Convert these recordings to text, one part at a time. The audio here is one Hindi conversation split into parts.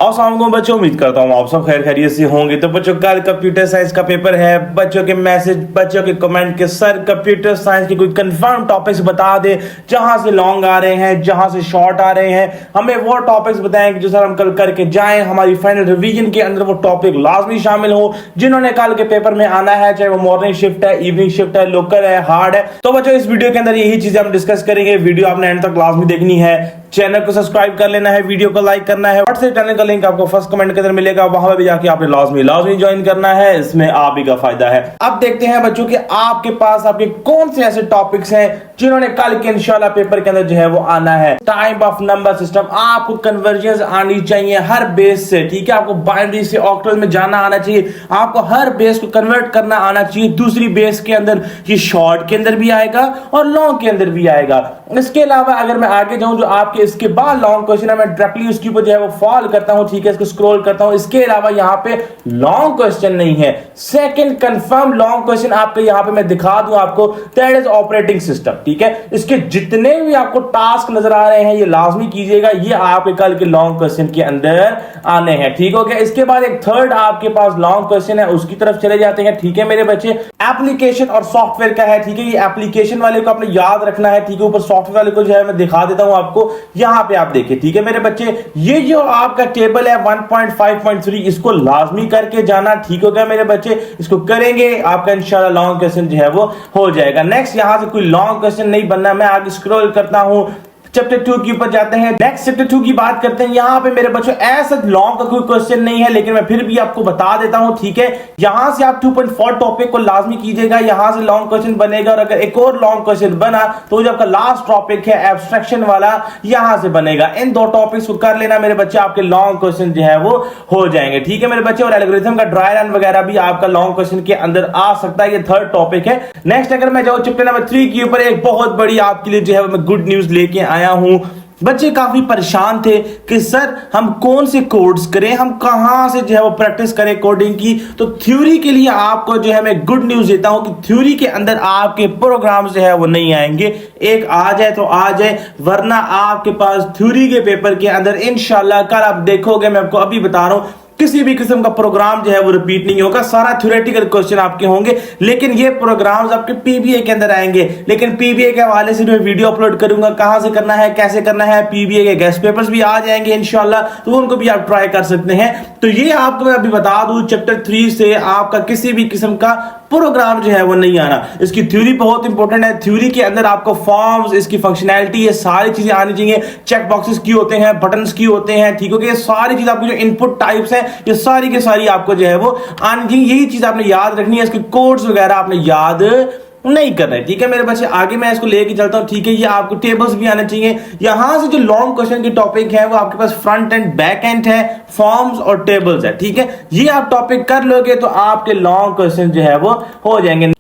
अस्सलाम वालेकुम बच्चों, उम्मीद करता हूँ आप सब खैर खैरियत से होंगे। तो बच्चों कल कंप्यूटर साइंस का पेपर है। बच्चों के मैसेज, बच्चों के कमेंट के सर कंप्यूटर साइंस के कोई कंफर्म टॉपिक्स बता दे, जहां से लॉन्ग आ रहे हैं, जहां से शॉर्ट आ रहे हैं। हमें वो टॉपिक्स बताएं जो सर हम कल करके जाएं। हमारी फाइनल रिवीजन के अंदर वो टॉपिक लाजमी शामिल हो जिन्होंने कल के पेपर में आना है, चाहे वो मॉर्निंग शिफ्ट है, इवनिंग शिफ्ट है, लोकल है, हार्ड है। तो बच्चों इस वीडियो के अंदर यही चीजें हम डिस्कस करेंगे। वीडियो आपने एंड तक लाजमी देखनी है। चैनल को सब्सक्राइब कर लेना है, वीडियो को लाइक करना है। व्हाट्सएप चैनल का लिंक आपको फर्स्ट कमेंट के अंदर मिलेगा, वहां पर भी जाके आपने लाजमी ज्वाइन करना है। इसमें आप ही का फायदा है। अब देखते हैं बच्चों कि आपके पास आपके कौन से ऐसे टॉपिक्स हैं जिन्होंने कल के इंशाल्लाह पेपर के अंदर जो है वो आना है। टाइप ऑफ नंबर सिस्टम, आपको कन्वर्जन आनी चाहिए हर बेस से, ठीक है। आपको बाइनरी से ऑक्टल में जाना आना चाहिए, आपको हर बेस को कन्वर्ट करना आना चाहिए दूसरी बेस के अंदर। ये शॉर्ट के अंदर भी आएगा और लॉन्ग के अंदर भी आएगा। इसके अलावा अगर मैं आगे जाऊं, जो आपके इसके बाद लॉन्ग क्वेश्चन है, मैं डायरेक्टली उसके ऊपर जो है वो फॉलो करता हूं, ठीक है, इसको स्क्रॉल करता हूं। इसके अलावा यहां पे लॉन्ग क्वेश्चन नहीं है। सेकंड कंफर्म लॉन्ग क्वेश्चन आपको यहां पे मैं दिखा दूं आपको, दैट इज ऑपरेटिंग सिस्टम, ठीक है। इसके जितने भी आपको टास्क नजर आ रहे हैं ये लाजमी कीजिएगा, ये आपके कल के लॉन्ग क्वेश्चन के अंदर आने हैं, ठीक हो गया। इसके बाद एक थर्ड आपके पास लॉन्ग क्वेश्चन है, उसकी तरफ चले जाते हैं, ठीक है मेरे बच्चे। एप्लीकेशन और सॉफ्टवेयर का है, ठीक है। ये एप्लीकेशन वाले को आपने याद रखना है, ठीक है। ऊपर सॉफ्टवेयर वाले को जो है मैं दिखा देता हूं आपको, यहां पे आप देखिए, ठीक है मेरे बच्चे। ये जो आपका टेबल है 1.5.3, इसको लाजमी करके जाना, ठीक हो गया मेरे बच्चे। इसको करेंगे आपका इंशाल्लाह लॉन्ग क्वेश्चन जो है वो हो जाएगा। नेक्स्ट यहां से कोई लॉन्ग क्वेश्चन नहीं बनना। मैं आगे स्क्रॉल करता हूं, चैप्टर 2 के ऊपर जाते हैं। नेक्स्ट चैप्टर 2 की बात करते हैं। यहां पे मेरे बच्चों ऐसा लॉन्ग का कोई क्वेश्चन नहीं है, लेकिन मैं फिर भी आपको बता देता हूं, ठीक है। यहां से आप 2.4 टॉपिक को लाजमी कीजिएगा, यहां से लॉन्ग क्वेश्चन बनेगा। और अगर एक और लॉन्ग क्वेश्चन बना तो जो आपका लास्ट टॉपिक है एब्स्ट्रैक्शन वाला, यहां से बनेगा। इन दो टॉपिक्स को कर लेना मेरे बच्चे, आपके लॉन्ग क्वेश्चन जो है वो हो जाएंगे, ठीक है मेरे बच्चे। और एल्गोरिथम का ड्राई रन वगैरह भी आपका लॉन्ग क्वेश्चन के अंदर आ सकता है। ये थर्ड टॉपिक है। नेक्स्ट अगर मैं जाऊं चैप्टर नंबर 3 के ऊपर, एक बहुत बड़ी आपके लिए जो है मैं गुड न्यूज लेके आया हूं। बच्चे काफी परेशान थे कि सर हम कौन से कोड्स करें, हम कहां से जो है वो प्रैक्टिस करें कोडिंग की। तो थ्योरी के लिए आपको जो है मैं गुड न्यूज देता हूं कि थ्योरी के अंदर आपके प्रोग्राम्स जो है वो नहीं आएंगे। एक आ जाए तो आ जाए, वरना आपके पास थ्योरी के पेपर के अंदर इंशाल्लाह कल आप देखोगे, मैं आपको अभी बता रहा हूं, किसी भी किस्म का प्रोग्राम जो है वो रिपीट नहीं होगा। सारा थ्योरेटिकल क्वेश्चन आपके होंगे, लेकिन ये प्रोग्राम्स आपके पीबीए के अंदर आएंगे। लेकिन पीबीए के हवाले से मैं वीडियो अपलोड करूंगा, कहां से करना है, कैसे करना है। पीबीए के गेस्ट पेपर्स भी आ जाएंगे इंशाल्लाह, तो उनको भी आप ट्राई कर सकते हैं। तो ये आपको मैं अभी बता दूं, चैप्टर 3 से आपका किसी भी किस्म का प्रोग्राम जो है वो नहीं आना। इसकी थ्योरी बहुत इंपॉर्टेंट है। थ्योरी के अंदर आपको फॉर्म्स, इसकी फंक्शनैलिटी, ये सारी चीजें आनी चाहिए। चेक बॉक्सेस की होते हैं, बटन्स की होते हैं, ठीक है। ये सारी चीज आपकी जो इनपुट टाइप्स हैं, ये सारी की सारी आपको जो है वो आनी चाहिए। यही चीज आपने याद रखनी है। इसके कोड्स वगैरह आपने याद नहीं करना है, ठीक है मेरे बच्चे। आगे मैं इसको लेके चलता हूं, ठीक है। ये आपको टेबल्स भी आने चाहिए। यहां से जो लॉन्ग क्वेश्चन की टॉपिक है वो आपके पास फ्रंट एंड बैक एंड है, फॉर्म्स और टेबल्स है, ठीक है। ये आप टॉपिक कर लोगे तो आपके लॉन्ग क्वेश्चन जो है वो हो जाएंगे।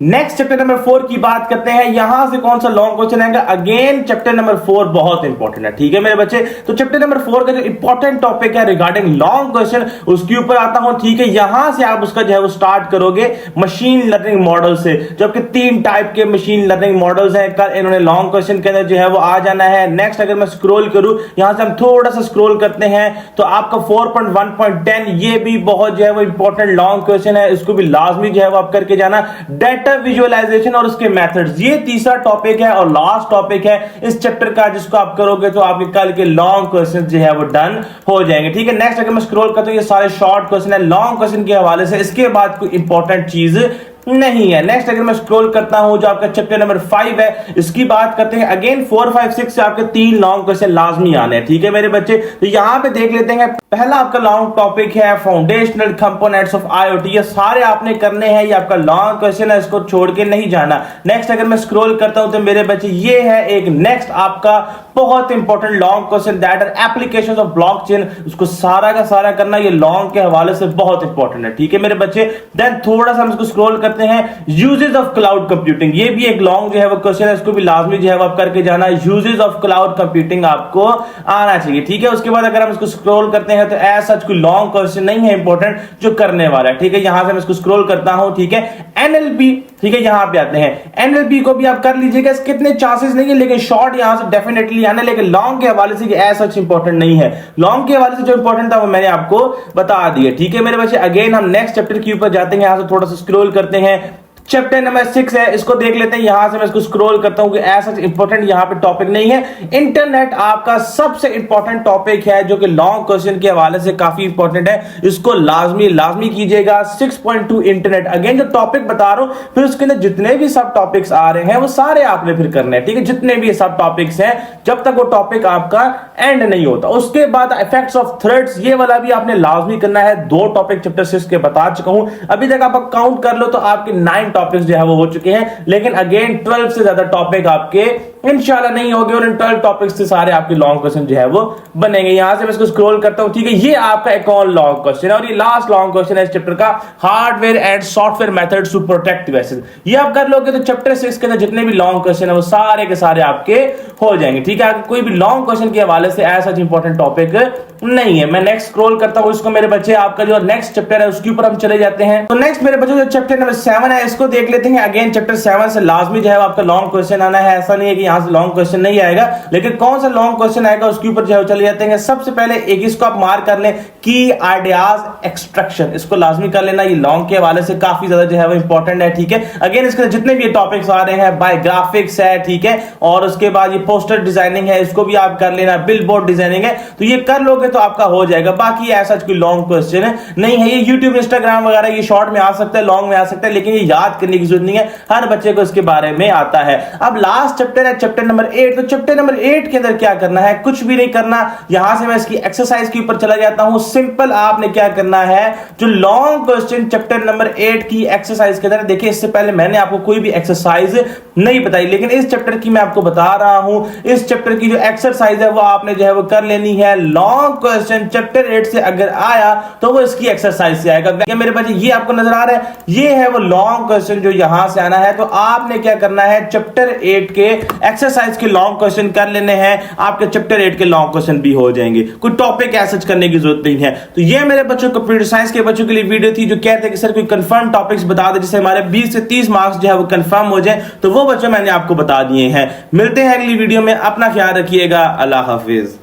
नेक्स्ट चैप्टर नंबर 4 की बात करते हैं। यहां से कौन सा लॉन्ग क्वेश्चन आएगा, अगेन चैप्टर नंबर 4 बहुत इंपॉर्टेंट है, ठीक है मेरे बच्चे। तो चैप्टर नंबर 4 का जो इंपॉर्टेंट टॉपिक है रिगार्डिंग लॉन्ग क्वेश्चन, उसके ऊपर आता हूं, ठीक है। यहां से आप उसका जो है वो स्टार्ट करोगे मशीन लर्निंग मॉडल से, जबकि 3 टाइप के मशीन लर्निंग मॉडल्स हैं। कल इन्होंने लॉन्ग क्वेश्चन के अंदर जो है वो आ जाना है। नेक्स्ट अगर मैं स्क्रॉल करूं, यहां से हम थोड़ा सा स्क्रॉल करते हैं तो आपका 4.1.10, ये भी बहुत जो है वो इंपॉर्टेंट लॉन्ग क्वेश्चन है। इसको भी लाजमी जो है वो आप करके जाना। डेटा विजुअलाइजेशन और उसके मेथड्स, ये तीसरा टॉपिक है और लास्ट टॉपिक है इस चैप्टर का, जिसको आप करोगे तो आपके कल के लॉन्ग क्वेश्चन जो है वो डन हो जाएंगे, ठीक है। नेक्स्ट अगर मैं स्क्रॉल करता हूं, ये सारे शॉर्ट क्वेश्चन है लॉन्ग क्वेश्चन के हवाले से। इसके बाद कोई इंपॉर्टेंट चीज नहीं है। नेक्स्ट अगर मैं स्क्रॉल करता हूं, जो आपका चैप्टर नंबर 5 है, इसकी बात करते हैं। अगेन 4, 5, 6 से आपके 3 लॉन्ग क्वेश्चन लाजमी आने हैं, ठीक है मेरे बच्चे। तो यहां पे देख लेते हैं। पहला आपका लॉन्ग टॉपिक है फाउंडेशनल कंपोनेंट्स ऑफ आईओटी। ये सारे आपने करने हैं, ये आपका लॉन्ग क्वेश्चन है, इसको छोड़ के नहीं जाना। नेक्स्ट अगर मैं स्क्रॉल करता हूं तो मेरे बच्चे ये है एक नेक्स्ट आपका बहुत important long question, that are applications of blockchain. उसको सारा का सारा करना ये लॉन्ग के हवाले से बहुत इंपॉर्टेंट है, ठीक है मेरे बच्चे। देन थोड़ा सा हम इसको स्क्रॉल करते हैं, यूजेस ऑफ क्लाउड कंप्यूटिंग। ये भी एक लॉन्ग जो है वो क्वेश्चन है, इसको भी लाजमी जो है वो आप करके जाना। यूजेस ऑफ क्लाउड कंप्यूटिंग आपको आना चाहिए, ठीक है। उसके बाद अगर हम इसको स्क्रॉल करते हैं तो सच कोई लॉन्ग क्वेश्चन नहीं है इंपॉर्टेंट जो करने वाला है, ठीक है। यहां से मैं इसको स्क्रॉल करता हूं, ठीक है। एनएलपी, ठीक है, यहां पे आते हैं। एनएलपी को भी आप कर लीजिएगा, कितने चांसेस नहीं है लेकिन शॉर्ट यहां से डेफिनेटली आने, लेकिन लॉन्ग के हवाले से ऐसा सच इंपॉर्टेंट नहीं है। लॉन्ग के हवाले से जो इंपॉर्टेंट था वो मैंने आपको बता दिया, ठीक है मेरे बच्चे। अगेन हम नेक्स्ट चैप्टर के ऊपर जाते हैं, यहां से थोड़ा सा स्क्रॉल करते हैं। चैप्टर नंबर 6 है, इसको देख लेते हैं। यहां से मैं इसको स्क्रॉल करता हूं कि ऐसा इंपॉर्टेंट यहां पे टॉपिक नहीं है। इंटरनेट आपका सबसे इंपॉर्टेंट टॉपिक है जो कि लॉन्ग क्वेश्चन के हवाले से काफी इंपॉर्टेंट है, इसको लाजमी कीजिएगा। 6.2 इंटरनेट, अगेन जो टॉपिक बता रहा हूं, फिर उसके अंदर जितने भी सब टॉपिक्स आ रहे हैं वो सारे आपने फिर करने हैं, ठीक है, जितने भी सब टॉपिक्स हैं, जब तक वो टॉपिक आपका एंड नहीं होता। उसके बाद इफेक्ट्स ऑफ थ्रेड्स, ये वाला भी आपने लाजमी करना है। 2 टॉपिक चैप्टर 6 के बता चुका हूं, अभी तक आप काउंट कर लो तो आपके 9 टॉपिक्स जो है वो हो चुके हैं, लेकिन अगेन 12 से ज्यादा टॉपिक आपके इंशाल्लाह नहीं होंगे, और इन 12 टॉपिक्स से सारे आपके लॉन्ग क्वेश्चन जो है वो बनेंगे। यहां से मैं इसको स्क्रॉल करता हूं, ठीक है, ये आपका एक और लॉन्ग क्वेश्चन है, और ये लास्ट लॉन्ग क्वेश्चन है इस चैप्टर का, hardware and software methods to protect devices. ये आप कर लोगे तो चैप्टर 6 के अंदर जितने भी लॉन्ग क्वेश्चन है वो सारे के सारे आपके हो जाएंगे, ठीक है। कोई भी लॉन्ग क्वेश्चन के हवाले से ऐसा इंपॉर्टेंट टॉपिक नहीं है। मैं नेक्स्ट स्क्रॉल करता हूं इसको मेरे बच्चे, आपका जो नेक्स्ट चैप्टर है उसके ऊपर हम चले जाते हैं। तो नेक्स्ट मेरे बच्चों जो चैप्टर नंबर 7 है इसको देख लेते हैं। अगेन चैप्टर 7 से लाजमी जो है आपका लॉन्ग क्वेश्चन आना है, ऐसा नहीं है कि यहां से लॉन्ग क्वेश्चन नहीं आएगा, लेकिन कौन सा लॉन्ग क्वेश्चन आएगा उसके ऊपर जो है चले जाते हैं। सबसे पहले एक इसको आप मार्क कर लें, की आइडियाज एक्सट्रैक्शन, इसको लाजमी कर लेना, ये लॉन्ग के हवाले से काफी ज्यादा जो है वो इंपॉर्टेंट है, ठीक है। अगेन इसके जितने भी टॉपिक्स आ रहे हैं, बायोग्राफिक्स है, ठीक है, और उसके बाद ये पोस्टर डिजाइनिंग है, इसको भी आप कर लेना, बिल बोर्ड डिजाइनिंग है, तो ये कर लोगे तो आपका हो जाएगा। बाकी ऐसा कोई लॉन्ग क्वेश्चन नहीं है, ये यूट्यूब इंस्टाग्राम वगैरह ये शॉर्ट में आ सकता है, लॉन्ग में आ सकता है, लेकिन ये याद करने की जरूरत नहीं है, हर बच्चे को इसके बारे में आता है। अब लास्ट चैप्टर है चैप्टर नंबर 8, तो चैप्टर नंबर 8 के अंदर क्या करना है, कुछ भी नहीं करना। यहां से मैं इसकी एक्सरसाइज के ऊपर चला जाता हूं। सिंपल आपने क्या करना है, जो लॉन्ग क्वेश्चन चैप्टर नंबर 8 की एक्सरसाइज के अंदर, देखिए इससे पहले मैंने आपको कोई भी एक्सरसाइज नहीं बताई, लेकिन इस चैप्टर की मैं आपको बता रहा हूं। इस चैप्टर की जो एक्सरसाइज है वो आपने जो है वो कर लेनी है। लॉन्ग क्वेश्चन चैप्टर 8 से अगर आया तो वो इसकी एक्सरसाइज से आएगा। क्या मेरे बच्चे ये आपको नजर आ रहा है, ये है वो लॉन्ग क्वेश्चन जो यहां से आना है। तो आपने क्या करना है, चैप्टर 8 के एक्सरसाइज के लॉन्ग क्वेश्चन कर लेने हैं, आपके चैप्टर 8 के लॉन्ग क्वेश्चन भी हो जाएंगे, कोई टॉपिक ऐसा करने की जरूरत नहीं है। तो ये मेरे बच्चों कंप्यूटर साइंस के बच्चों के लिए वीडियो थी, जो कहते हैं कि सर कोई कंफर्म टॉपिक्स बता दे जिससे हमारे 20 से 30 मार्क्स जो है वो कंफर्म हो जाए, तो वो बच्चों मैंने आपको बता दिए हैं। मिलते हैं अगली वीडियो में, अपना ख्याल रखिएगा, अल्लाह हाफिज।